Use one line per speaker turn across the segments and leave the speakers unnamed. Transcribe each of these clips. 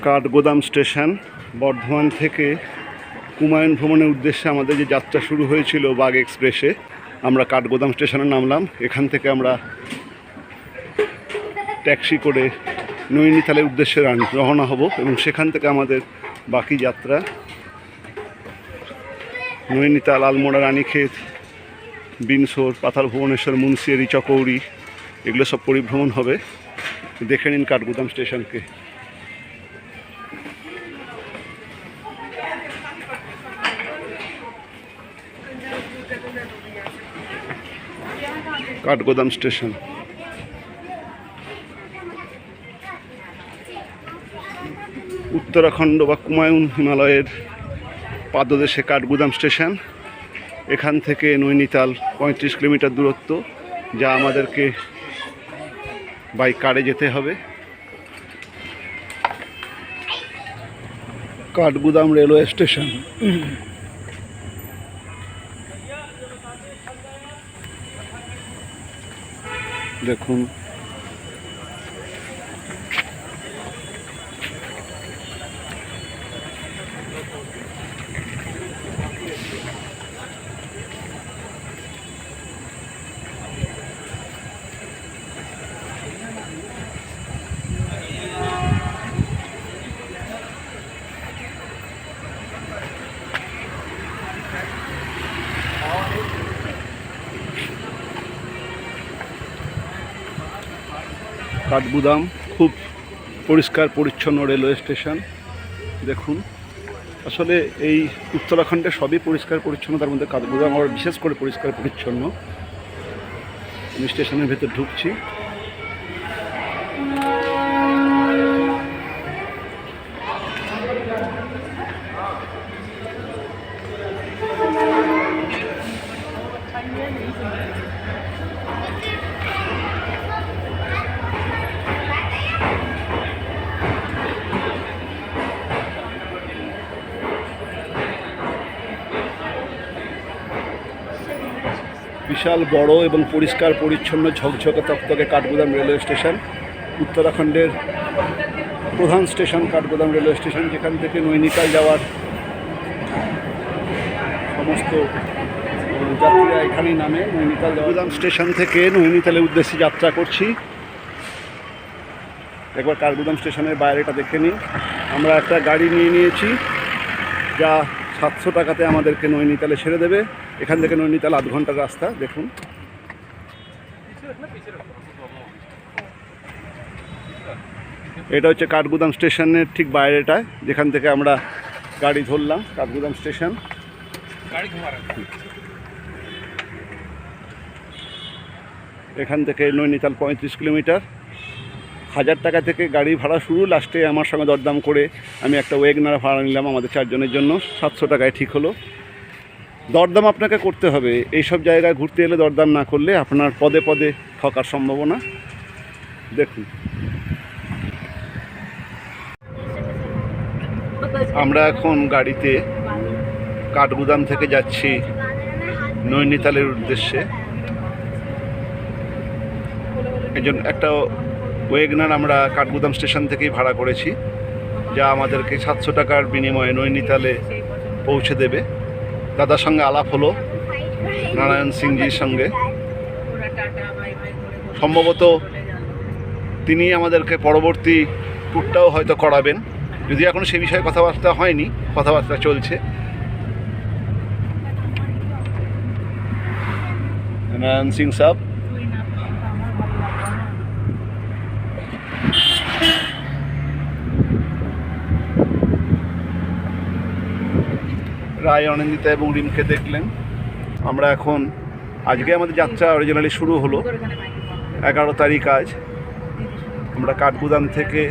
Kathgodam station Bardhaman থেকে কুমায়ুন ভ্রমণের উদ্দেশ্যে আমাদের যে যাত্রা শুরু হয়েছিল বাগ এক্সপ্রেসে, আমরা কাঠগোদাম স্টেশনে নামলাম। এখান থেকে আমরা ট্যাক্সি করে নৈনিতালের উদ্দেশ্যে রওনা হব এবং সেখান থেকে আমাদের বাকি যাত্রা নৈনিতাল, আলমোড়া, রানীক্ষেত, বিনসোর, পাতাল, ভুবনেশ্বর, মুন্সিয়ারি, চকৌড়ি এগুলো সব পরিভ্রমণ হবে। দেখে নিন কাঠগোদাম স্টেশনকে। কাঠগোদাম স্টেশন উত্তরাখণ্ড বা কুমায়ুন হিমালয়ের পাদদেশে কাঠগোদাম স্টেশন। এখান থেকে নৈনিতাল 35 কিলোমিটার দূরত্ব, যা আমাদেরকে বাই কারে যেতে হবে। Kathgodam railway station. দেখুন কাঠগোদাম খুব পরিষ্কার পরিচ্ছন্ন রেলওয়ে স্টেশন। দেখুন, আসলে এই উত্তরাখণ্ডে সবই পরিষ্কার পরিচ্ছন্ন, তার মধ্যে কাঠগোদাম আবার বিশেষ করে পরিষ্কার পরিচ্ছন্ন। আমি স্টেশনের ভেতর ঢুকছি। বিশাল বড় এবং পরিষ্কার পরিচ্ছন্ন ঝকঝকে তকতকে কাঠগোদাম রেলওয়ে স্টেশন, উত্তরাখণ্ডের প্রধান স্টেশন কাঠগোদাম রেলওয়ে স্টেশন, যেখান থেকে নৈনিতাল যাওয়ার সমস্ত যাত্রীরা এখানেই নামে। নৈনিতাল কাঠগোদাম স্টেশন থেকে নৈনিতালের উদ্দেশ্যে যাত্রা করছি। একবার কাঠগোদাম স্টেশনের বাইরেটা দেখে নিন। আমরা একটা গাড়ি নিয়ে নিয়েছি, যা 700 টাকাতে আমাদেরকে নৈনিতালে ছেড়ে দেবে। এখান থেকে নৈনিতাল 8 ঘন্টার রাস্তা। দেখুন, এটা হচ্ছে কাঠগোদাম স্টেশনের ঠিক বাইরেটায়, যেখান থেকে আমরা গাড়ি ধরলাম। কাঠগোদাম স্টেশন এখান থেকে নৈনিতাল 35 কিলোমিটার। 1000 টাকা থেকে গাড়ি ভাড়া শুরু। লাস্টে আমার সঙ্গে দরদাম করে আমি একটা ওয়েগনার ভাড়া নিলাম আমাদের 4 জনের জন্য। 700 টাকায় ঠিক হলো। দরদাম আপনাকে করতে হবে। এইসব জায়গায় ঘুরতে এলে দরদাম না করলে আপনার পদে পদে ঠকার সম্ভাবনা। দেখুন, আমরা এখন গাড়িতে কাঠগোদাম থেকে যাচ্ছি নৈনিতালের উদ্দেশ্যে। এই জন্য একটা ওয়েগনার আমরা কাঠগোদাম স্টেশন থেকেই ভাড়া করেছি, যা আমাদেরকে 700 টাকার বিনিময়ে নৈনিতালে পৌঁছে দেবে। দাদার সঙ্গে আলাপ হলো, নারায়ণ সিংজির সঙ্গে। সম্ভবত তিনি আমাদেরকে পরবর্তী ট্যুরটাও হয়তো করাবেন, যদি এখন সে বিষয়ে কথাবার্তা হয়নি, কথাবার্তা চলছে। নারায়ণ সিং সাহেব রায়, অনিন্দিতা এবং রিমকে দেখলেন। আমরা এখন আজকে আমাদের যাত্রা অরিজিনালি শুরু হলো 11 তারিখ আজ। আমরা কাঠগোদাম থেকে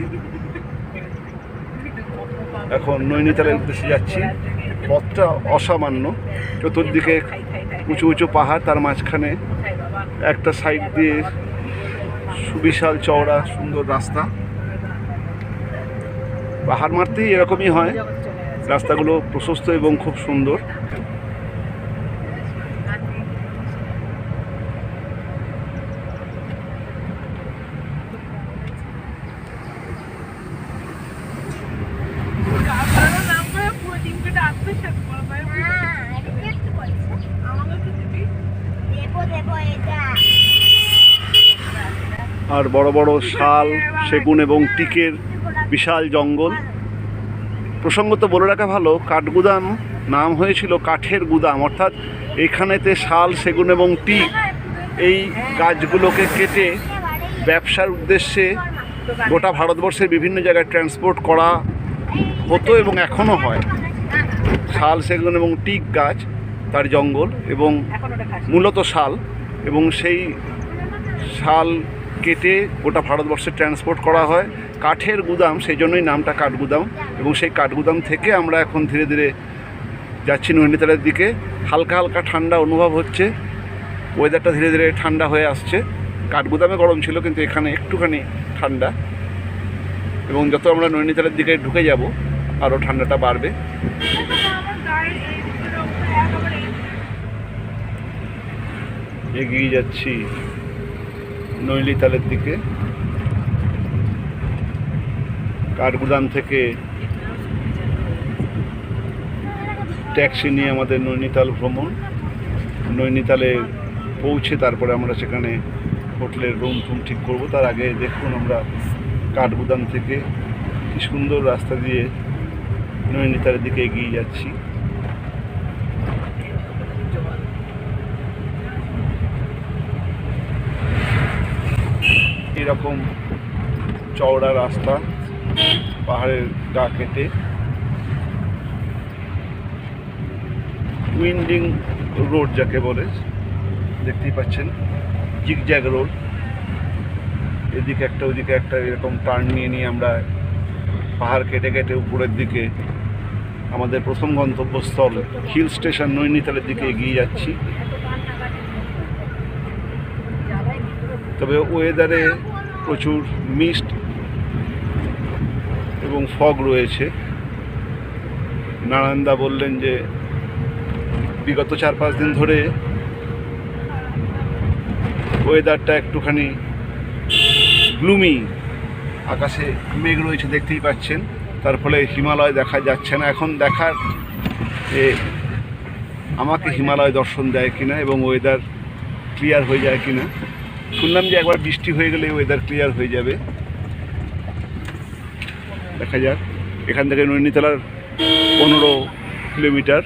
এখন নৈনিতালের উদ্দেশ্যে যাচ্ছি। পথটা অসামান্য, চতুর্দিকে উঁচু উঁচু পাহাড়, তার মাঝখানে একটা সাইড দিয়ে সুবিশাল চওড়া সুন্দর রাস্তা। পাহাড় মারতেই এরকমই হয়, রাস্তাগুলো প্রশস্ত এবং খুব সুন্দর। আর বড় বড় শাল, সেগুন এবং টিকের বিশাল জঙ্গল। প্রসঙ্গত বলে রাখা ভালো, কাঠগুদাম নাম হয়েছিল কাঠের গুদাম, অর্থাৎ এখানেতে শাল, সেগুন এবং টিক এই গাছগুলোকে কেটে ব্যবসার উদ্দেশ্যে গোটা ভারতবর্ষের বিভিন্ন জায়গায় ট্রান্সপোর্ট করা হতো এবং এখনও হয়। শাল, সেগুন এবং টিক গাছ, তার জঙ্গল এবং মূলত শাল, এবং সেই শাল কেটে গোটা ভারতবর্ষে ট্রান্সপোর্ট করা হয়। কাঠের গুদাম, সেই জন্যই নামটা কাঠগুদাম। এবং সেই কাঠগুদাম থেকে আমরা এখন ধীরে ধীরে যাচ্ছি নৈনিতালের দিকে। হালকা হালকা ঠান্ডা অনুভব হচ্ছে, ওয়েদারটা ধীরে ধীরে ঠান্ডা হয়ে আসছে। কাঠগুদামে গরম ছিল, কিন্তু এখানে একটুখানি ঠান্ডা, এবং যত আমরা নৈনিতালের দিকে ঢুকে যাব আরও ঠান্ডাটা বাড়বে। এগিয়ে যাচ্ছি নৈনিতালের দিকে। কাঠগুদাম থেকে ট্যাক্সি নিয়ে আমাদের নৈনিতাল ভ্রমণ। নৈনিতালে পৌঁছে তারপরে আমরা সেখানে হোটেলের রুম ঠিক করব। তার আগে দেখুন আমরা কাঠগুদাম থেকে কি সুন্দর রাস্তা দিয়ে নৈনিতালের দিকে এগিয়ে যাচ্ছি। এরকম চওড়া রাস্তা, পাহাড়ের গা কেটে, উইন্ডিং রোড যাকে বলে, দেখতেই পাচ্ছেন জিগজ্যাগ রোড। এদিকে একটা ওদিকে একটা এরকম টার্ন নিয়ে নিয়ে আমরা পাহাড় কেটে কেটে উপরের দিকে আমাদের প্রথম গন্তব্যস্থল হিল স্টেশন নৈনিতালের দিকে এগিয়ে যাচ্ছি। তবে ওয়েদারে প্রচুর মিস্ট এবং ফগ রয়েছে। নারায়ণদা বললেন যে বিগত 4-5 দিন ধরে ওয়েদারটা একটুখানি গ্লুমি, আকাশে মেঘ রয়েছে দেখতেই পাচ্ছেন, তার ফলে হিমালয় দেখা যাচ্ছে না। এখন দেখার যে আমাকে হিমালয় দর্শন দেয় কিনা এবং ওয়েদার ক্লিয়ার হয়ে যায় কিনা। শুনলাম যে একবার বৃষ্টি হয়ে গেলে ওয়েদার ক্লিয়ার হয়ে যাবে, দেখা যাক। এখান থেকে নৈনিতালার 15 কিলোমিটার।